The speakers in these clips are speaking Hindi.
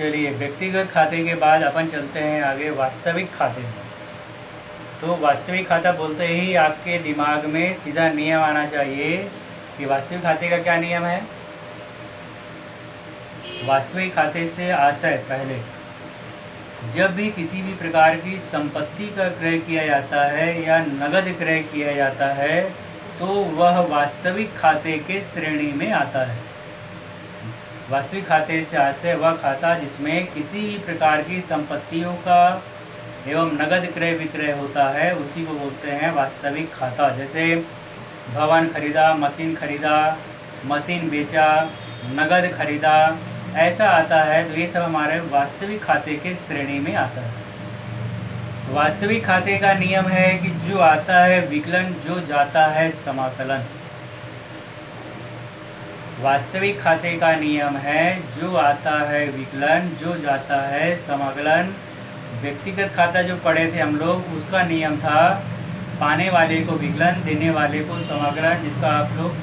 चलिए, व्यक्तिगत खाते के बाद अपन चलते हैं आगे वास्तविक खाते में। तो वास्तविक खाता बोलते ही आपके दिमाग में सीधा नियम आना चाहिए कि वास्तविक खाते का क्या नियम है। वास्तविक खाते से आशय पहले, जब भी किसी भी प्रकार की संपत्ति का क्रय किया जाता है या नगद क्रय किया जाता है तो वह वास्तविक खाते के श्रेणी में आता है। वास्तविक खाते से आशय वह खाता जिसमें किसी भी प्रकार की संपत्तियों का एवं नगद क्रय विक्रय होता है, उसी को बोलते हैं वास्तविक खाता। जैसे भवन खरीदा, मशीन बेचा, नगद खरीदा, ऐसा आता है। तो ये सब हमारे वास्तविक खाते के श्रेणी में आता है। वास्तविक खाते का नियम है कि जो आता है विकलन, जो जाता है समाकलन। वास्तविक खाते का नियम है जो आता है विकलन, जो जाता है समाकलन। व्यक्तिगत खाता जो पढ़े थे हम लोग, उसका नियम था पाने वाले को विकलन, देने वाले को समाकलन, जिसका आप लोग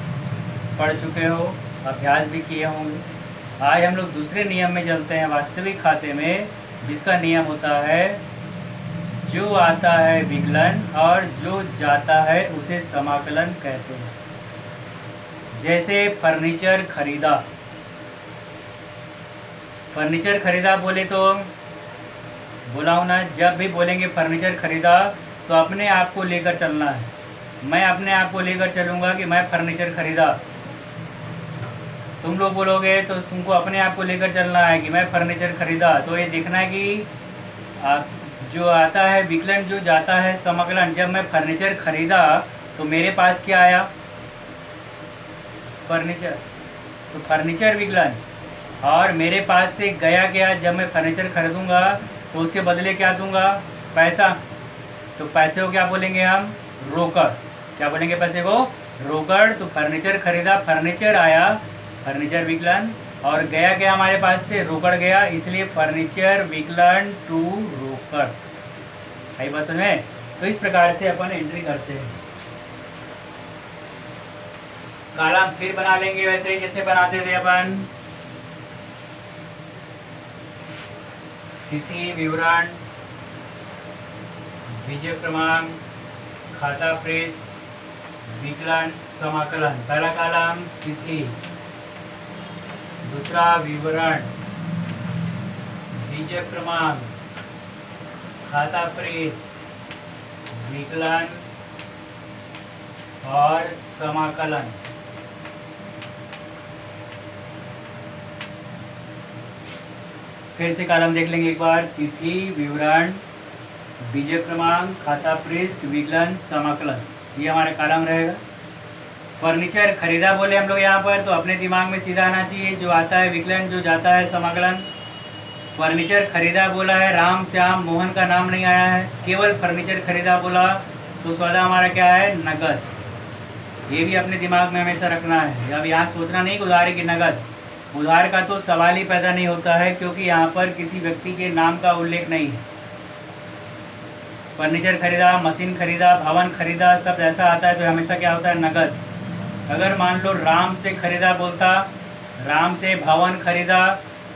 पढ़ चुके हो, अभ्यास भी किए होंगे। आज हम लोग दूसरे नियम में चलते हैं वास्तविक खाते में, जिसका नियम होता है जो आता है विकलन और जो जाता है उसे समाकलन कहते हैं। जैसे फर्नीचर खरीदा, फर्नीचर खरीदा बोले तो बोला हूँ ना, जब भी बोलेंगे फर्नीचर खरीदा तो अपने आप को लेकर चलना है। मैं अपने आप को लेकर चलूँगा कि मैं फर्नीचर खरीदा, तुम लोग बोलोगे तो तुमको अपने आप को लेकर चलना है कि मैं फर्नीचर खरीदा। तो ये देखना है कि जो आता है विकलन, जो जाता है समाकलन। जब मैं फर्नीचर खरीदा तो मेरे पास क्या आया? फर्नीचर, तो फर्नीचर विकलन। और मेरे पास से गया क्या? जब मैं फर्नीचर खरीदूंगा तो उसके बदले क्या दूंगा? पैसा। तो पैसे को क्या बोलेंगे हम? रोकड़। क्या बोलेंगे पैसे को? रोकड़। तो फर्नीचर खरीदा, फर्नीचर आया, फर्नीचर विकलन, और गया क्या हमारे पास से? रोकड़ गया, इसलिए फर्नीचर विकलन टू रोकड़। आई बात समझ में? तो इस प्रकार से अपन एंट्री करते हैं। कॉलम फिर बना लेंगे वैसे जैसे बनाते थे अपन। तिथि, विवरण, विजय क्रमांक, खाता पृष्ठ, विकलन, समाकलन। पहला कॉलम तिथि, दूसरा विवरण, विजय क्रमांक, खाता पृष्ठ, विकलन और समाकलन। फिर से कॉलम देख लेंगे एक बार। तिथि, विवरण, बीजक क्रमांक, खाता पृष्ठ, विकलन, समाकलन, ये हमारा कॉलम रहेगा। फर्नीचर खरीदा बोले हम लोग यहाँ पर, तो अपने दिमाग में सीधा आना चाहिए जो आता है विकलन, जो जाता है समाकलन। फर्नीचर खरीदा बोला है, राम श्याम मोहन का नाम नहीं आया है, केवल फर्नीचर खरीदा बोला, तो सौदा हमारा क्या है? नगद। ये भी अपने दिमाग में हमेशा रखना है। अब यहाँ सोचना नहीं कि उधार की नगद, उधार का तो सवाल ही पैदा नहीं होता है, क्योंकि यहाँ पर किसी व्यक्ति के नाम का उल्लेख नहीं है। फर्नीचर खरीदा, मशीन खरीदा, भवन खरीदा, सब ऐसा आता है तो हमेशा क्या होता है? नगद। अगर मान लो राम से खरीदा बोलता, राम से भवन खरीदा,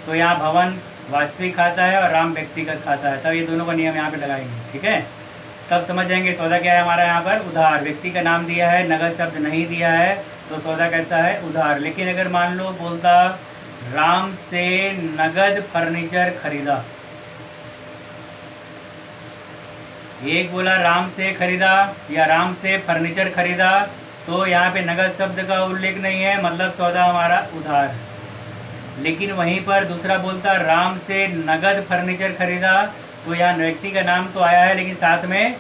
तो यहाँ भवन वास्तविक खाता है और राम व्यक्तिगत खाता है, तब ये दोनों का नियम यहाँ पे लगाएंगे। ठीक है, तब समझ जाएंगे सौदा क्या है हमारा। यहाँ पर उधार, व्यक्ति का नाम दिया है, नगद शब्द नहीं दिया है, तो सौदा कैसा है? उधार। लेकिन अगर मान लो बोलता राम से नगद फर्नीचर खरीदा, एक बोला राम से खरीदा या राम से फर्नीचर खरीदा, तो यहाँ पे नगद शब्द का उल्लेख नहीं है, मतलब सौदा हमारा उधार है। लेकिन वहीं पर दूसरा बोलता राम से नगद फर्नीचर खरीदा, तो यहाँ व्यक्ति का नाम तो आया है लेकिन साथ में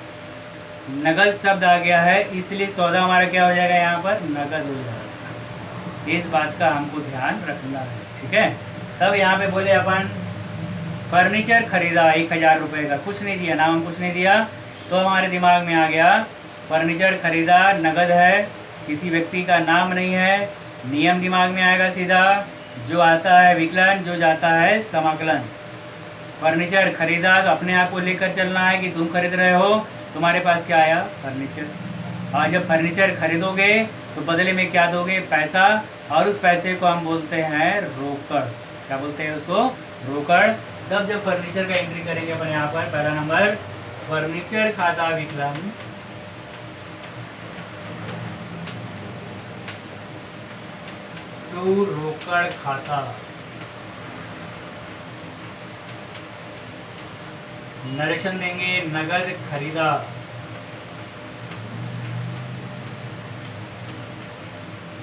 नगद शब्द आ गया है, इसलिए सौदा हमारा क्या हो जाएगा? यहाँ पर नगद हो जाएगा। इस बात का हमको ध्यान रखना है। ठीक है, तब यहाँ पे बोले अपन फर्नीचर खरीदा 1000 रुपये का, कुछ नहीं दिया, नाम कुछ नहीं दिया, तो हमारे दिमाग में आ गया फर्नीचर खरीदा, नगद है, किसी व्यक्ति का नाम नहीं है, नियम दिमाग में आएगा सीधा, जो आता है विकलन, जो जाता है समाकलन। फर्नीचर खरीदा तो अपने आप को लेकर चलना है कि तुम खरीद रहे हो, तुम्हारे पास क्या आया? फर्नीचर। और जब फर्नीचर खरीदोगे तो बदले में क्या दोगे? पैसा, और उस पैसे को हम बोलते हैं रोकड़। क्या बोलते हैं उसको, रोकड़। तब जब फर्नीचर का एंट्री करेंगे अपन यहाँ पर, पहला नंबर फर्नीचर खाता विकलन टू रोकड़ खाता। नरेशन देंगे नगद खरीदा।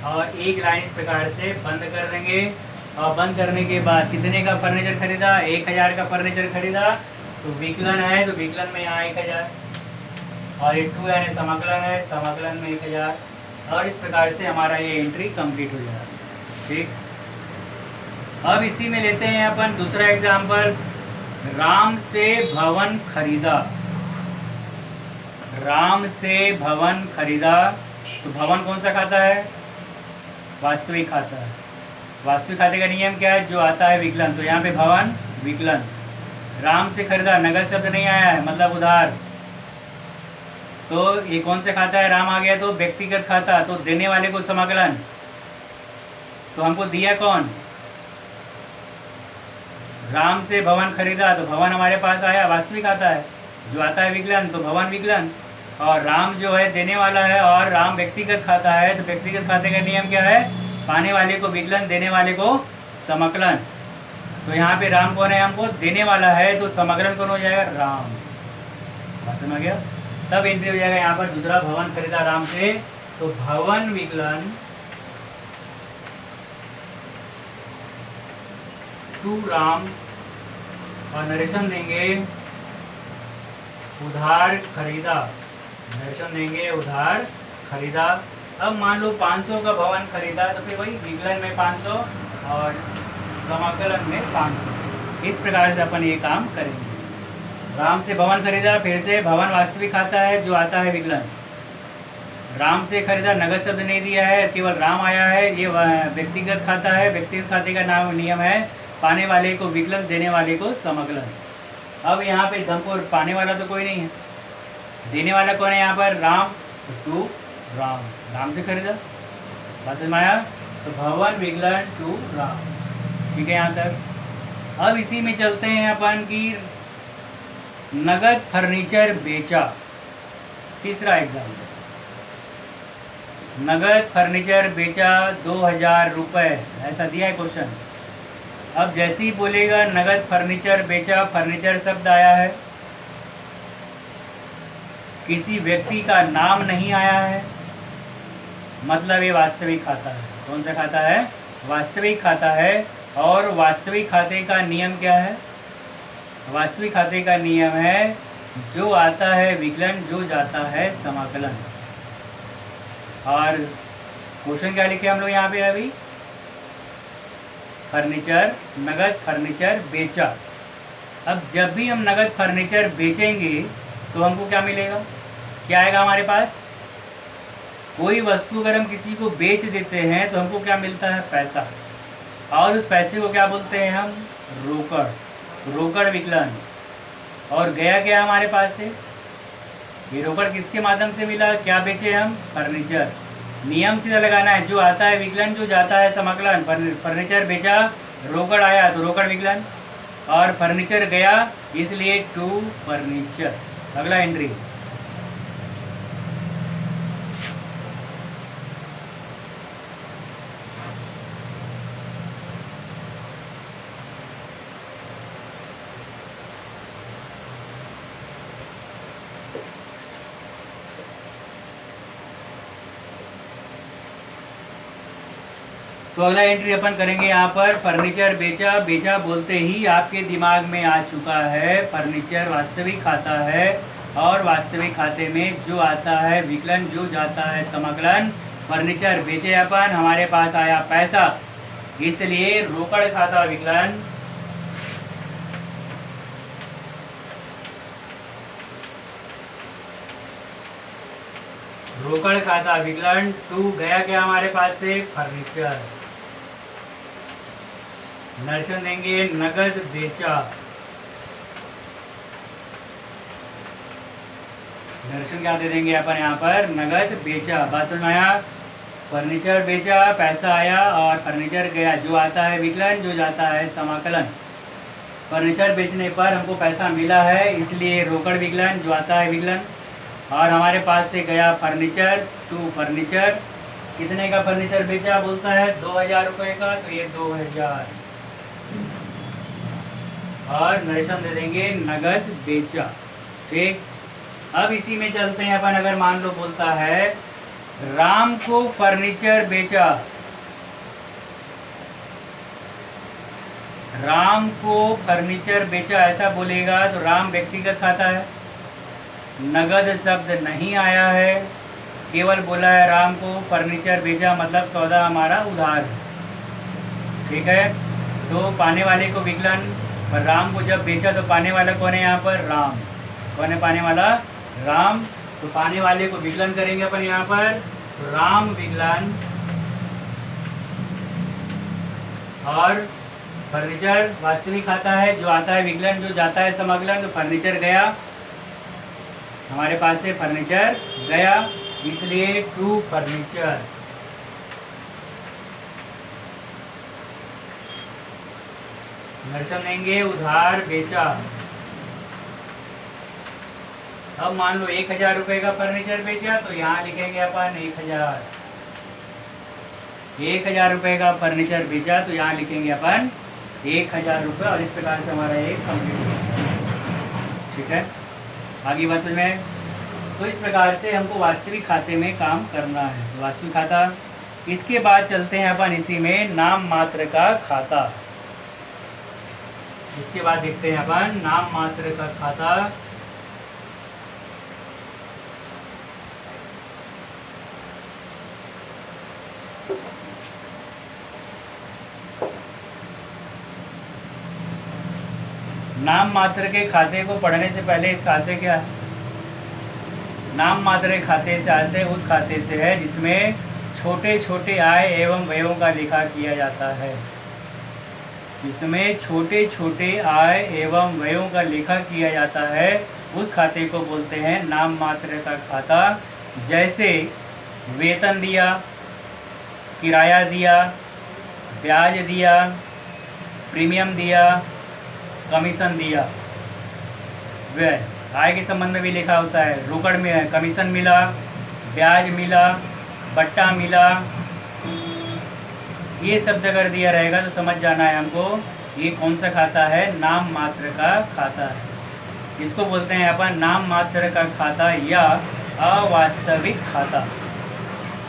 और एक लाइन इस प्रकार से बंद कर देंगे। और बंद करने के बाद कितने का फर्नीचर खरीदा, 1000 का फर्नीचर खरीदा। तो विकलन है तो विकलन में यहाँ 1000, और ये टू यानी समाकलन है, समाकलन में 1000। और इस प्रकार से हमारा ये एंट्री कंप्लीट हो जाएगा। ठीक, अब इसी में लेते हैं अपन दूसरा एग्जाम्पल। राम से भवन खरीदा। राम से भवन खरीदा, तो भवन कौन सा खाता है, वास्तविक खाता है। वास्तविक खाते का नियम क्या है, जो आता है विकलन। तो यहाँ पे भवन विकलन। राम से खरीदा, नगद शब्द नहीं आया है, मतलब उधार। तो ये कौन सा खाता है, राम आ गया तो व्यक्तिगत खाता, तो देने वाले को समाकलन। तो हमको दिया कौन, राम से भवन खरीदा, तो भवन हमारे पास आया, वास्तविक आता है। जो आता है विकलन, तो भवन विकलन। और राम जो है देने वाला है, और राम व्यक्तिगत खाता है, तो व्यक्तिगत खाते का नियम क्या है, पाने वाले को विकलन, देने वाले को समकलन। तो यहाँ पे राम कौन है, हमको देने वाला है, तो समकलन कौन हो जाएगा, राम। बात समझ में गया। तब एंट्री हो जाएगा यहाँ पर दूसरा, भवन खरीदा राम से, तो भवन विकलन टू राम। और नरेशन देंगे उधार खरीदा। नरेशन देंगे उधार खरीदा। अब मान लो 500 का भवन खरीदा, तो फिर वही विकलन में 500 और समाकलन में 500। इस प्रकार से अपन ये काम करेंगे। राम से भवन खरीदा, फिर से भवन वास्तविक खाता है, जो आता है विकलन। राम से खरीदा, नगद शब्द नहीं दिया है, केवल राम आया है, ये व्यक्तिगत खाता है। व्यक्तिगत खाते का नाम नियम है, पाने वाले को विकलन, देने वाले को समकलन। अब यहाँ पे हमको पाने वाला तो कोई नहीं है, देने वाला कौन है यहाँ पर, राम। टू राम, राम से खरीदा, बस माया। तो भवन विकलन टू राम। ठीक है यहाँ तक। अब इसी में चलते हैं अपन की नगद फर्नीचर बेचा। तीसरा एग्जाम्पल, नगद फर्नीचर बेचा 2000 रुपये, ऐसा दिया है क्वेश्चन। अब जैसे ही बोलेगा नगद फर्नीचर बेचा, फर्नीचर शब्द आया है, किसी व्यक्ति का नाम नहीं आया है, मतलब ये वास्तविक खाता है। कौन सा खाता है, वास्तविक खाता है। और वास्तविक खाते का नियम क्या है, वास्तविक खाते का नियम है जो आता है विकलन, जो जाता है समाकलन। और क्वेश्चन क्या लिखे हम लोग यहाँ पे अभी, फर्नीचर, नगद फर्नीचर बेचा। अब जब भी हम नगद फर्नीचर बेचेंगे तो हमको क्या मिलेगा, क्या आएगा हमारे पास, कोई वस्तु अगर हम किसी को बेच देते हैं तो हमको क्या मिलता है, पैसा। और उस पैसे को क्या बोलते हैं हम, रोकड़। रोकड़ विकलन। और गया क्या हमारे पास से, ये रोकड़ किसके माध्यम से मिला, क्या बेचे हम, फर्नीचर। नियम सीधा लगाना है, जो आता है विकलन, जो जाता है समाकलन। फर्नीचर बेचा, रोकड़ आया तो रोकड़ विकलन, और फर्नीचर गया इसलिए टू फर्नीचर। अगला एंट्री, तो अगला एंट्री अपन करेंगे यहाँ पर फर्नीचर बेचा। बेचा बोलते ही आपके दिमाग में आ चुका है फर्नीचर वास्तविक खाता है, और वास्तविक खाते में जो आता है विकलन, जो जाता है समाकलन। फर्नीचर बेचे अपन, हमारे पास आया पैसा, इसलिए रोकड़ खाता विकलन। रोकड़ खाता विकलन टू गया क्या हमारे पास से, फर्नीचर। नरेशन देंगे नगद बेचा। नरेशन क्या दे देंगे अपन यहाँ पर, नगद बेचा। बात समझ में आया। फर्नीचर बेचा, पैसा आया और फर्नीचर गया। जो आता है विकलन, जो जाता है समाकलन। फर्नीचर बेचने पर हमको पैसा मिला है, इसलिए रोकड़ विकलन, जो आता है विकलन। और हमारे पास से गया फर्नीचर टू फर्नीचर। कितने का फर्नीचर बेचा बोलता है? 2000 रुपये का, तो ये 2000। और नरेशन दे देंगे नगद बेचा। ठीक, अब इसी में चलते हैं अपन। अगर मान लो बोलता है राम को फर्नीचर बेचा, राम को फर्नीचर बेचा ऐसा बोलेगा तो राम व्यक्तिगत खाता है, नगद शब्द नहीं आया है, केवल बोला है राम को फर्नीचर बेचा, मतलब सौदा हमारा उधार है। ठीक है, तो पाने वाले को विकलन, पर राम को जब बेचा तो पाने वाला कौन है यहाँ पर? राम। कौन है पाने वाला? राम। तो पाने वाले को विकलन करेंगे अपन यहाँ पर, राम विकलन। और फर्नीचर वास्तविक खाता है, जो आता है विकलन, जो जाता है समाकलन। तो फर्नीचर गया, हमारे पास से फर्नीचर गया, इसलिए टू फर्नीचर। दर्शन देंगे उधार बेचा। अब मान लो 1000 रुपये का फर्नीचर बेचा, तो यहाँ लिखेंगे अपन 1000। 1000 रुपये का फर्नीचर बेचा, तो यहाँ लिखेंगे अपन 1000 रुपये। और इस प्रकार से हमारा एक कंप्लीट हुआ। ठीक है, आगे बात समझ में। तो इस प्रकार से हमको वास्तविक खाते में काम करना है, वास्तविक खाता। इसके बाद चलते हैं अपन इसी में नाम मात्र का खाता। इसके बाद देखते हैं अपन नाम मात्र का खाता। नाम मात्र के खाते को पढ़ने से पहले इस खाते क्या है? नाम मात्र के खाते से आशय उस खाते से है जिसमें छोटे छोटे आय एवं व्ययों का लेखा किया जाता है। जिसमें छोटे छोटे आय एवं व्ययों का लेखा किया जाता है, उस खाते को बोलते हैं नाम मात्र का खाता। जैसे वेतन दिया, किराया दिया, ब्याज दिया, प्रीमियम दिया, कमीशन दिया। व्यय आय के संबंध में भी लिखा होता है। रोकड़ में कमीशन मिला, ब्याज मिला, बट्टा मिला, ये शब्द अगर दिया रहेगा तो समझ जाना है हमको ये कौन सा खाता है? नाम मात्र का खाता है। इसको बोलते हैं अपन नाम मात्र का खाता या अवास्तविक खाता।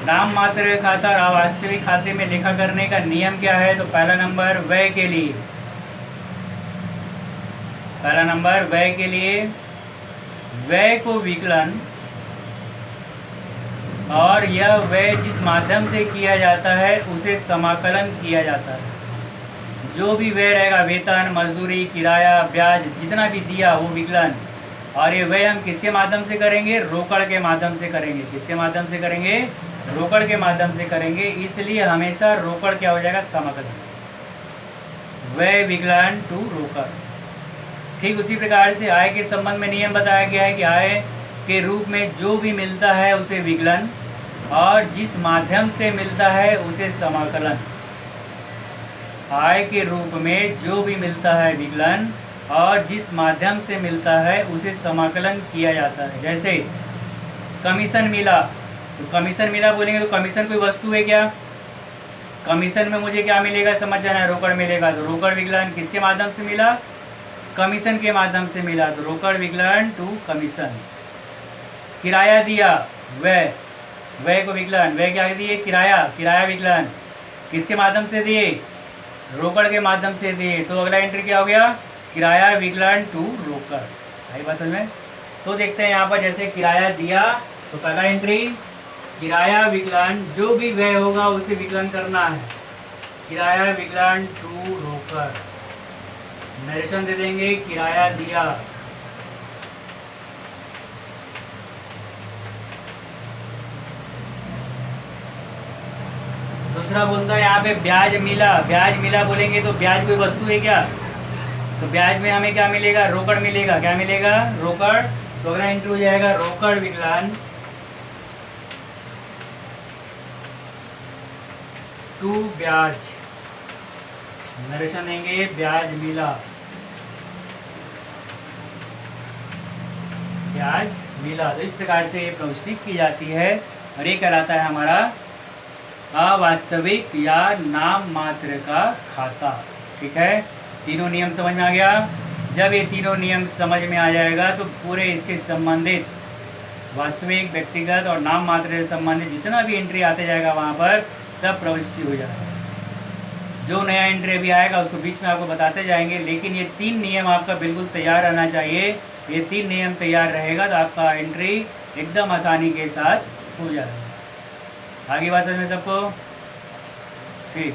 नाम मात्र का खाता और अवास्तविक खाते में लेखा करने का नियम क्या है? तो पहला नंबर व्यय के लिए, पहला नंबर व्यय के लिए, व्यय को विकलन और यह व्यय जिस माध्यम से किया जाता है उसे समाकलन किया जाता है। जो भी व्यय रहेगा, वेतन, मजदूरी, किराया, ब्याज, जितना भी दिया वो विकलन। और ये व्यय हम किसके माध्यम से करेंगे? रोकड़ के माध्यम से करेंगे। किसके माध्यम से करेंगे? रोकड़ के माध्यम से करेंगे। इसलिए हमेशा रोकड़ क्या हो जाएगा? समाकलन। व्यय विकलन टू रोकड़। ठीक उसी प्रकार से आय के संबंध में नियम बताया गया है कि आय के रूप में जो भी मिलता है उसे विकलन और जिस माध्यम से मिलता है उसे समाकलन। आय के रूप में जो भी मिलता है विकलन और जिस माध्यम से मिलता है उसे समाकलन किया जाता है। जैसे कमीशन मिला, तो कमीशन मिला बोलेंगे तो कमीशन कोई वस्तु है क्या? कमीशन में मुझे क्या मिलेगा समझ जाना है? रोकड़ मिलेगा। तो रोकड़ विकलन किसके माध्यम से मिला? कमीशन के माध्यम से मिला, तो रोकड़ विकलन टू कमीशन। किराया दिया, व्यय, व्यय को विकलन, व्यय क्या दिए? किराया, किराया विकलन किसके माध्यम से दिए? रोकड़ के माध्यम से दिए। तो अगला एंट्री क्या हो गया? किराया विकलन टू रोकड़। आई बात समझ में? तो देखते हैं यहाँ पर जैसे किराया दिया तो पहला एंट्री किराया विकलन, जो भी व्यय होगा उसे विकलन करना है। किराया विकलन टू रोकड़। नरेशन दे देंगे किराया दिया, दूसरा बोलता है यहाँ पे ब्याज मिला। ब्याज मिला बोलेंगे तो ब्याज कोई वस्तु है क्या? तो ब्याज में हमें क्या मिलेगा? रोकड़ मिलेगा। क्या मिलेगा? रोकड़। तो अगला एंट्री हो जाएगा रोकड़ विकलन टू ब्याज, नरेशन देंगे ब्याज मिला, ब्याज मिला। तो इस प्रकार से ये प्रविष्टि की जाती है और ये कहलाता है हमारा अवास्तविक या नाम मात्र का खाता। ठीक है, तीनों नियम समझ में आ गया। जब ये तीनों नियम समझ में आ जाएगा तो पूरे इसके संबंधित वास्तविक, व्यक्तिगत और नाम मात्र से संबंधित जितना भी एंट्री आते जाएगा वहाँ पर सब प्रविष्टि हो जाएगा। जो नया एंट्री भी आएगा उसको बीच में आपको बताते जाएंगे, लेकिन ये 3 नियम आपका बिल्कुल तैयार रहना चाहिए। ये 3 नियम तैयार रहेगा तो आपका एंट्री एकदम आसानी के साथ हो जाएगा। आगे बात समझ में सबको? ठीक।